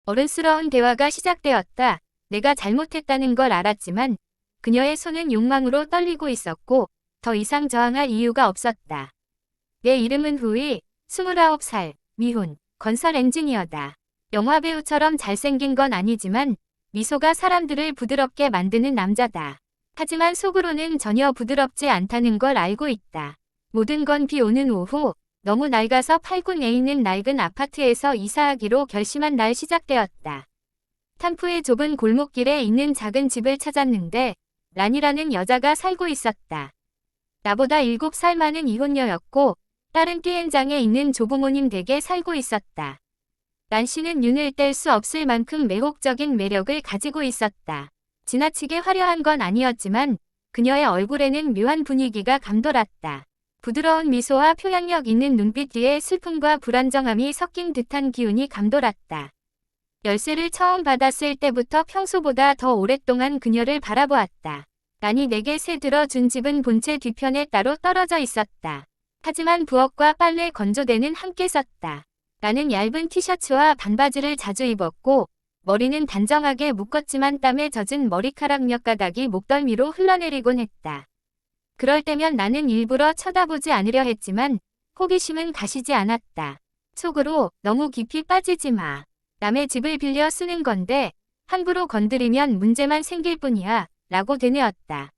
어른스러운 대화가 시작되었다. 내가 잘못했다는 걸 알았지만 그녀의 손은 욕망으로 떨리고 있었고 더 이상 저항할 이유가 없었다. 내 이름은 후이, 29살, 미혼, 건설 엔지니어다. 영화배우처럼 잘생긴 건 아니지만 미소가 사람들을 부드럽게 만드는 남자다. 하지만 속으로는 전혀 부드럽지 않다는 걸 알고 있다. 모든 건 비 오는 오후, 너무 낡아서 팔군에 있는 낡은 아파트에서 이사하기로 결심한 날 시작되었다. 탐프의 좁은 골목길에 있는 작은 집을 찾았는데 란이라는 여자가 살고 있었다. 나보다 7살 많은 이혼녀였고 딸은 띠엔장에 있는 조부모님 댁에 살고 있었다. 란 씨는 눈을 뗄 수 없을 만큼 매혹적인 매력을 가지고 있었다. 지나치게 화려한 건 아니었지만 그녀의 얼굴에는 묘한 분위기가 감돌았다. 부드러운 미소와 표현력 있는 눈빛 뒤에 슬픔과 불안정함이 섞인 듯한 기운이 감돌았다. 열쇠를 처음 받았을 때부터 평소보다 더 오랫동안 그녀를 바라보았다. 란이 내게 새 들어준 집은 본체 뒤편에 따로 떨어져 있었다. 하지만 부엌과 빨래 건조대는 함께 썼다. 나는 얇은 티셔츠와 반바지를 자주 입었고 머리는 단정하게 묶었지만 땀에 젖은 머리카락 몇 가닥이 목덜미로 흘러내리곤 했다. 그럴 때면 나는 일부러 쳐다보지 않으려 했지만 호기심은 가시지 않았다. 속으로 너무 깊이 빠지지 마. 남의 집을 빌려 쓰는 건데 함부로 건드리면 문제만 생길 뿐이야 라고 되뇌었다.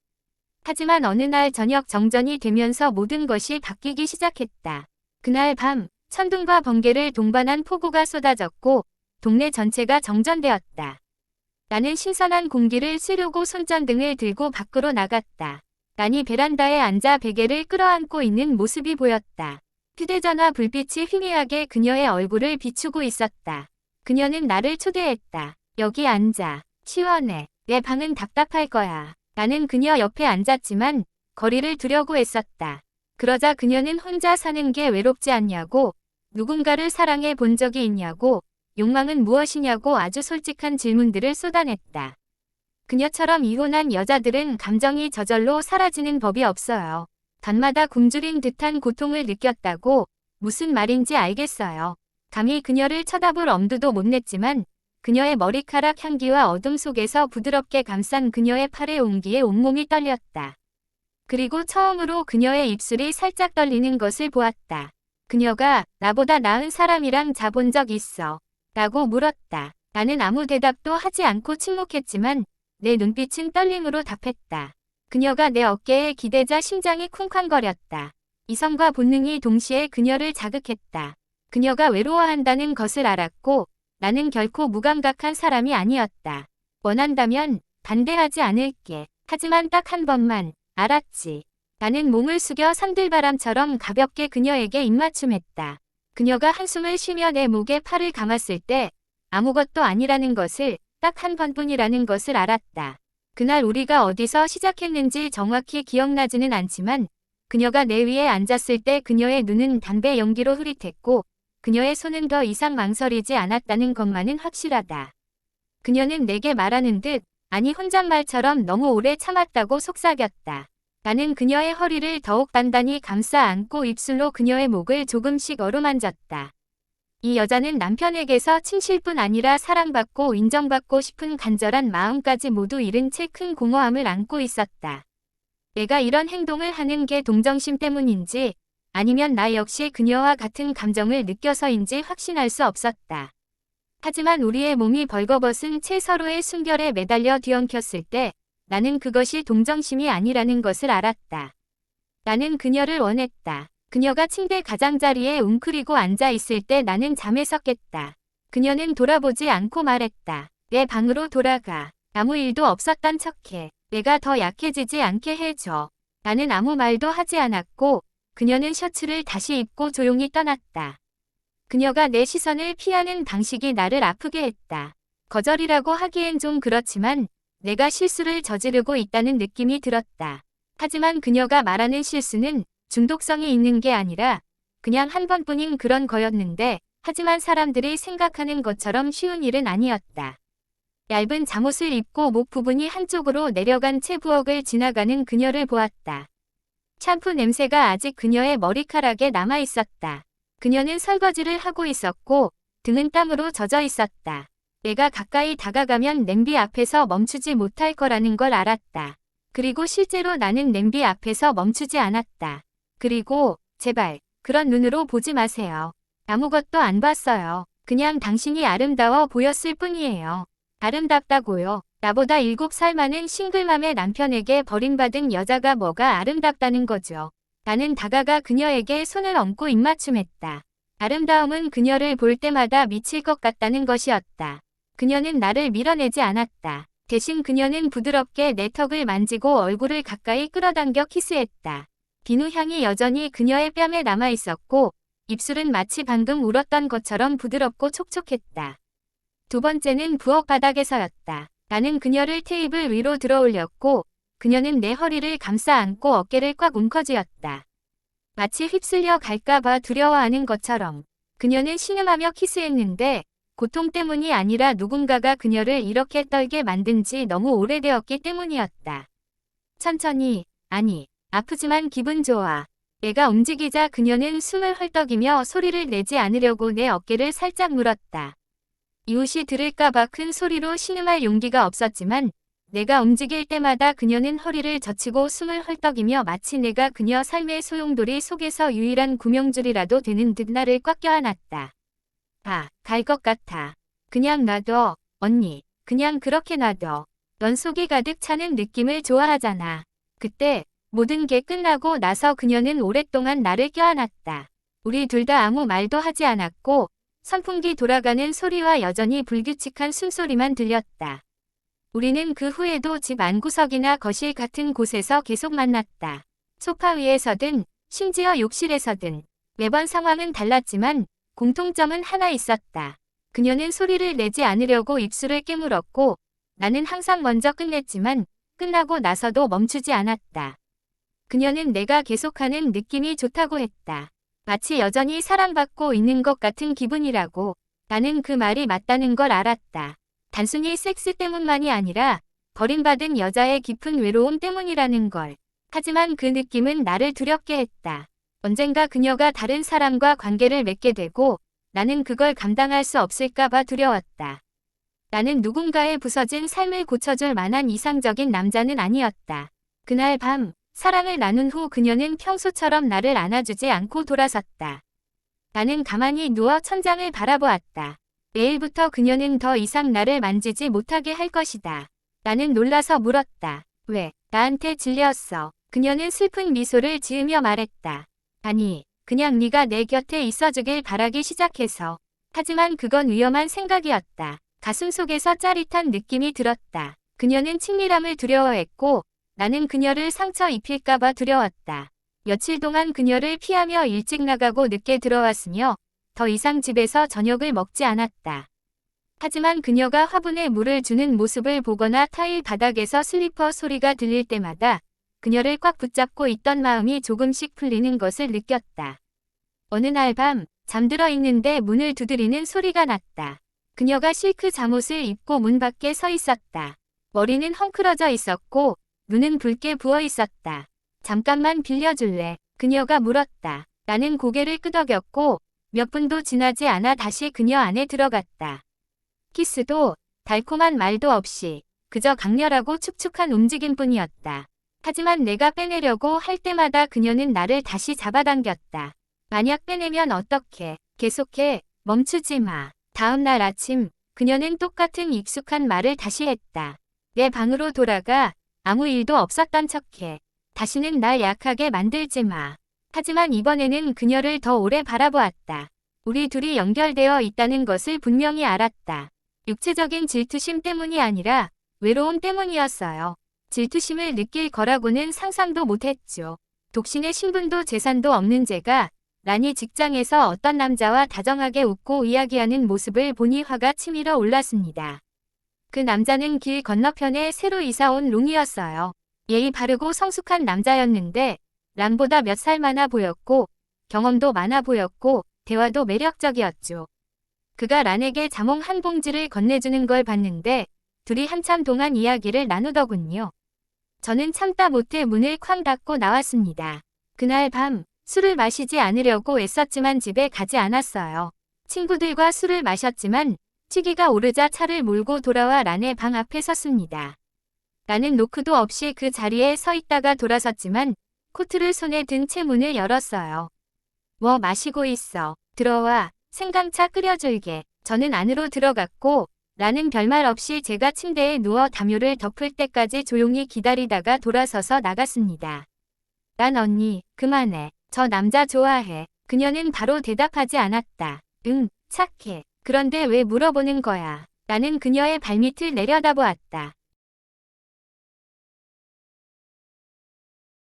하지만 어느 날 저녁 정전이 되면서 모든 것이 바뀌기 시작했다. 그날 밤 천둥과 번개를 동반한 폭우가 쏟아졌고 동네 전체가 정전되었다. 나는 신선한 공기를 쐬려고 손전등을 들고 밖으로 나갔다. 란이 베란다에 앉아 베개를 끌어안고 있는 모습이 보였다. 휴대전화 불빛이 희미하게 그녀의 얼굴을 비추고 있었다. 그녀는 나를 초대했다. 여기 앉아. 시원해. 내 방은 답답할 거야. 나는 그녀 옆에 앉았지만 거리를 두려고 했었다. 그러자 그녀는 혼자 사는 게 외롭지 않냐고, 누군가를 사랑해 본 적이 있냐고, 욕망은 무엇이냐고 아주 솔직한 질문들을 쏟아냈다. 그녀처럼 이혼한 여자들은 감정이 저절로 사라지는 법이 없어요. 밤마다 굶주린 듯한 고통을 느꼈다고. 무슨 말인지 알겠어요. 감히 그녀를 쳐다볼 엄두도 못 냈지만 그녀의 머리카락 향기와 어둠 속에서 부드럽게 감싼 그녀의 팔의 온기에 온몸이 떨렸다. 그리고 처음으로 그녀의 입술이 살짝 떨리는 것을 보았다. 그녀가 나보다 나은 사람이랑 자본 적 있어? 라고 물었다. 나는 아무 대답도 하지 않고 침묵했지만 내 눈빛은 떨림으로 답했다. 그녀가 내 어깨에 기대자 심장이 쿵쾅거렸다. 이성과 본능이 동시에 그녀를 자극했다. 그녀가 외로워한다는 것을 알았고 나는 결코 무감각한 사람이 아니었다. 원한다면 반대하지 않을게. 하지만 딱 한 번만. 알았지. 나는 몸을 숙여 산들바람처럼 가볍게 그녀에게 입맞춤했다. 그녀가 한숨을 쉬며 내 목에 팔을 감았을 때 아무것도 아니라는 것을, 딱 한 번뿐이라는 것을 알았다. 그날 우리가 어디서 시작했는지 정확히 기억나지는 않지만 그녀가 내 위에 앉았을 때 그녀의 눈은 담배 연기로 흐릿했고 그녀의 손은 더 이상 망설이지 않았다는 것만은 확실하다. 그녀는 내게 말하는 듯, 아니 혼잣말처럼 너무 오래 참았다고 속삭였다. 나는 그녀의 허리를 더욱 단단히 감싸 안고 입술로 그녀의 목을 조금씩 어루만졌다. 이 여자는 남편에게서 침실뿐 아니라 사랑받고 인정받고 싶은 간절한 마음까지 모두 잃은 채 큰 공허함을 안고 있었다. 내가 이런 행동을 하는 게 동정심 때문인지 아니면 나 역시 그녀와 같은 감정을 느껴서인지 확신할 수 없었다. 하지만 우리의 몸이 벌거벗은 채 서로의 순결에 매달려 뒤엉켰을 때 나는 그것이 동정심이 아니라는 것을 알았다. 나는 그녀를 원했다. 그녀가 침대 가장자리에 웅크리고 앉아 있을 때 나는 잠에서 깼다. 그녀는 돌아보지 않고 말했다. 내 방으로 돌아가. 아무 일도 없었단 척해. 내가 더 약해지지 않게 해줘. 나는 아무 말도 하지 않았고 그녀는 셔츠를 다시 입고 조용히 떠났다. 그녀가 내 시선을 피하는 방식이 나를 아프게 했다. 거절이라고 하기엔 좀 그렇지만 내가 실수를 저지르고 있다는 느낌이 들었다. 하지만 그녀가 말하는 실수는 중독성이 있는 게 아니라 그냥 한 번뿐인 그런 거였는데 하지만 사람들이 생각하는 것처럼 쉬운 일은 아니었다. 얇은 잠옷을 입고 목 부분이 한쪽으로 내려간 채 부엌을 지나가는 그녀를 보았다. 샴푸 냄새가 아직 그녀의 머리카락에 남아 있었다. 그녀는 설거지를 하고 있었고 등은 땀으로 젖어 있었다. 내가 가까이 다가가면 냄비 앞에서 멈추지 못할 거라는 걸 알았다. 그리고 실제로 나는 냄비 앞에서 멈추지 않았다. 그리고 제발 그런 눈으로 보지 마세요. 아무것도 안 봤어요. 그냥 당신이 아름다워 보였을 뿐이에요. 아름답다고요. 나보다 7살 많은 싱글맘의 남편에게 버림받은 여자가 뭐가 아름답다는 거죠. 나는 다가가 그녀에게 손을 얹고 입맞춤했다. 아름다움은 그녀를 볼 때마다 미칠 것 같다는 것이었다. 그녀는 나를 밀어내지 않았다. 대신 그녀는 부드럽게 내 턱을 만지고 얼굴을 가까이 끌어당겨 키스했다. 비누 향이 여전히 그녀의 뺨에 남아있었고 입술은 마치 방금 울었던 것처럼 부드럽고 촉촉했다. 두 번째는 부엌 바닥에서였다. 나는 그녀를 테이블 위로 들어올렸고 그녀는 내 허리를 감싸 안고 어깨를 꽉 움켜쥐었다. 마치 휩쓸려 갈까봐 두려워하는 것처럼. 그녀는 신음하며 키스했는데 고통 때문이 아니라 누군가가 그녀를 이렇게 떨게 만든 지 너무 오래되었기 때문이었다. 천천히, 아니, 아프지만 기분 좋아. 내가 움직이자 그녀는 숨을 헐떡이며 소리를 내지 않으려고 내 어깨를 살짝 물었다. 이웃이 들을까봐 큰 소리로 신음할 용기가 없었지만 내가 움직일 때마다 그녀는 허리를 젖히고 숨을 헐떡이며 마치 내가 그녀 삶의 소용돌이 속에서 유일한 구명줄이라도 되는 듯 나를 꽉 껴안았다. 갈 것 같아. 그냥 놔둬, 언니. 그냥 그렇게 놔둬. 넌 속이 가득 차는 느낌을 좋아하잖아. 그때 모든 게 끝나고 나서 그녀는 오랫동안 나를 껴안았다. 우리 둘 다 아무 말도 하지 않았고 선풍기 돌아가는 소리와 여전히 불규칙한 숨소리만 들렸다. 우리는 그 후에도 집 안구석이나 거실 같은 곳에서 계속 만났다. 소파 위에서든 심지어 욕실에서든 매번 상황은 달랐지만 공통점은 하나 있었다. 그녀는 소리를 내지 않으려고 입술을 깨물었고 나는 항상 먼저 끝냈지만 끝나고 나서도 멈추지 않았다. 그녀는 내가 계속하는 느낌이 좋다고 했다. 마치 여전히 사랑받고 있는 것 같은 기분이라고. 나는 그 말이 맞다는 걸 알았다. 단순히 섹스 때문만이 아니라 버림받은 여자의 깊은 외로움 때문이라는 걸. 하지만 그 느낌은 나를 두렵게 했다. 언젠가 그녀가 다른 사람과 관계를 맺게 되고 나는 그걸 감당할 수 없을까봐 두려웠다. 나는 누군가의 부서진 삶을 고쳐줄 만한 이상적인 남자는 아니었다. 그날 밤 사랑을 나눈 후 그녀는 평소처럼 나를 안아주지 않고 돌아섰다. 나는 가만히 누워 천장을 바라보았다. 내일부터 그녀는 더 이상 나를 만지지 못하게 할 것이다. 나는 놀라서 물었다. 왜? 나한테 질렸어. 그녀는 슬픈 미소를 지으며 말했다. 아니, 그냥 네가 내 곁에 있어주길 바라기 시작해서. 하지만 그건 위험한 생각이었다. 가슴속에서 짜릿한 느낌이 들었다. 그녀는 친밀함을 두려워했고 나는 그녀를 상처 입힐까봐 두려웠다. 며칠 동안 그녀를 피하며 일찍 나가고 늦게 들어왔으며 더 이상 집에서 저녁을 먹지 않았다. 하지만 그녀가 화분에 물을 주는 모습을 보거나 타일 바닥에서 슬리퍼 소리가 들릴 때마다 그녀를 꽉 붙잡고 있던 마음이 조금씩 풀리는 것을 느꼈다. 어느 날 밤 잠들어 있는데 문을 두드리는 소리가 났다. 그녀가 실크 잠옷을 입고 문 밖에 서 있었다. 머리는 헝클어져 있었고 눈은 붉게 부어 있었다. 잠깐만 빌려줄래? 그녀가 물었다. 나는 고개를 끄덕였고 몇 분도 지나지 않아 다시 그녀 안에 들어갔다. 키스도 달콤한 말도 없이 그저 강렬하고 축축한 움직임뿐이었다. 하지만 내가 빼내려고 할 때마다 그녀는 나를 다시 잡아당겼다. 만약 빼내면 어떡해? 계속해. 멈추지 마. 다음 날 아침 그녀는 똑같은 익숙한 말을 다시 했다. 내 방으로 돌아가. 아무 일도 없었던 척해. 다시는 날 약하게 만들지 마. 하지만 이번에는 그녀를 더 오래 바라보았다. 우리 둘이 연결되어 있다는 것을 분명히 알았다. 육체적인 질투심 때문이 아니라 외로움 때문이었어요. 질투심을 느낄 거라고는 상상도 못했죠. 독신의 신분도 재산도 없는 제가 란히 직장에서 어떤 남자와 다정하게 웃고 이야기하는 모습을 보니 화가 치밀어 올랐습니다. 그 남자는 길 건너편에 새로 이사온 롱이었어요. 예의 바르고 성숙한 남자였는데 란보다 몇 살 많아 보였고 경험도 많아 보였고 대화도 매력적이었죠. 그가 란에게 자몽 한 봉지를 건네주는 걸 봤는데 둘이 한참 동안 이야기를 나누더군요. 저는 참다 못해 문을 쾅 닫고 나왔습니다. 그날 밤 술을 마시지 않으려고 애썼지만 집에 가지 않았어요. 친구들과 술을 마셨지만 시기가 오르자 차를 몰고 돌아와 란의 방 앞에 섰습니다. 나는 노크도 없이 그 자리에 서 있다가 돌아섰지만 코트를 손에 든 채 문을 열었어요. 뭐 마시고 있어. 들어와. 생강차 끓여줄게. 저는 안으로 들어갔고 란은 별말 없이 제가 침대에 누워 담요를 덮을 때까지 조용히 기다리다가 돌아서서 나갔습니다. 란 언니, 그만해. 저 남자 좋아해. 그녀는 바로 대답하지 않았다. 응, 착해. 그런데 왜 물어보는 거야? 나는 그녀의 발밑을 내려다보았다.